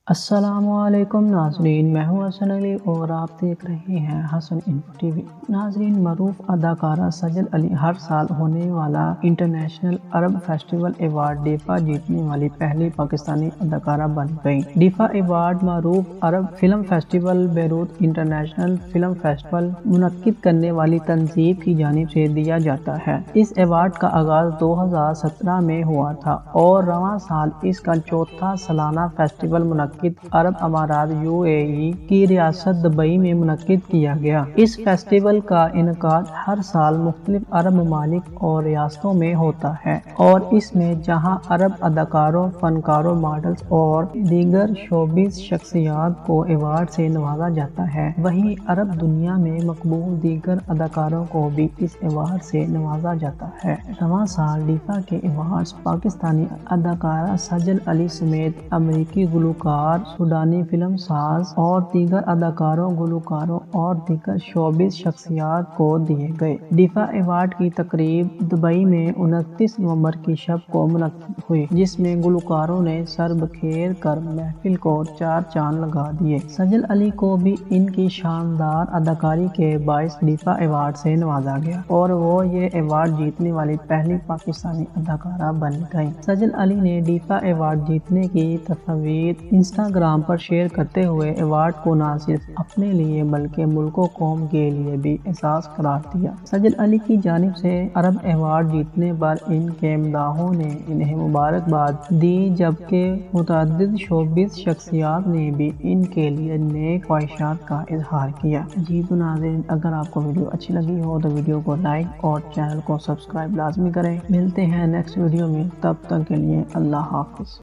السلام علیکم ناظرین، میں ہوں حسن علی اور آپ دیکھ رہے ہیں حسن انفو ٹی وی۔ ناظرین، معروف اداکارہ سجل علی ہر سال ہونے والا انٹرنیشنل عرب فیسٹیول ایوارڈ ڈیفا جیتنے والی پہلی پاکستانی اداکارہ بن گئی۔ ڈیفا ایوارڈ معروف عرب film festival Beirut international film festival منعقد کرنے والی تنظیم کی جانب سے دیا جاتا ہے۔ اس ایوارڈ کا آغاز 2017 میں ہوا تھا اور رواں سال اس کا چوتھا سالانہ فیسٹیول منعقد عرب امارات کی ریاست دبئی میں منعقد کیا گیا۔ اس فیسٹیول کا انعقاد ہر سال مختلف عرب ممالک اور ریاستوں میں ہوتا ہے اور اس میں جہاں عرب اداکاروں، فنکاروں، ماڈلز اور دیگر شوبز شخصیات کو ایوارڈ سے نوازا جاتا ہے، وہیں عرب دنیا میں مقبول دیگر اداکاروں کو بھی اس ایوارڈ سے نوازا جاتا ہے۔ رواں سال ڈیفا کے ایوارڈز پاکستانی اداکارہ سجل علی سمیت امریکی گلوکار، سوڈانی فلم ساز اور دیگر اداکاروں، گلوکاروں اور دیگر شوبز شخصیات کو دیے گئے۔ ڈیفا ایوارڈ کی تقریب دبئی میں 29 نومبر کی شب کو منعقد ہوئی، جس میں گلوکاروں نے سر بکھیر کر محفل کو چار چاند لگا دیے۔ سجل علی کو بھی ان کی شاندار اداکاری کے باعث ڈیفا ایوارڈ سے نوازا گیا اور وہ یہ ایوارڈ جیتنے والی پہلی پاکستانی اداکارہ بن گئیں۔ سجل علی نے ڈیفا ایوارڈ جیتنے کی تصاویر انسٹاگرام پر شیئر کرتے ہوئے ایوارڈ کو نہ صرف اپنے لیے بلکہ ملک و قوم کے لیے بھی اعزاز قرار دیا۔ سجل علی کی جانب سے عرب ایوارڈ جیتنے پر ان کے مداحوں نے انہیں مبارکباد دی، جبکہ متعدد شوبز شخصیات نے بھی ان کے لیے نیک خواہشات کا اظہار کیا۔ جی تو ناظرین، اگر آپ کو ویڈیو اچھی لگی ہو تو ویڈیو کو لائک اور چینل کو سبسکرائب لازمی کریں۔ ملتے ہیں نیکسٹ ویڈیو میں، تب تک کے لیے اللہ حافظ۔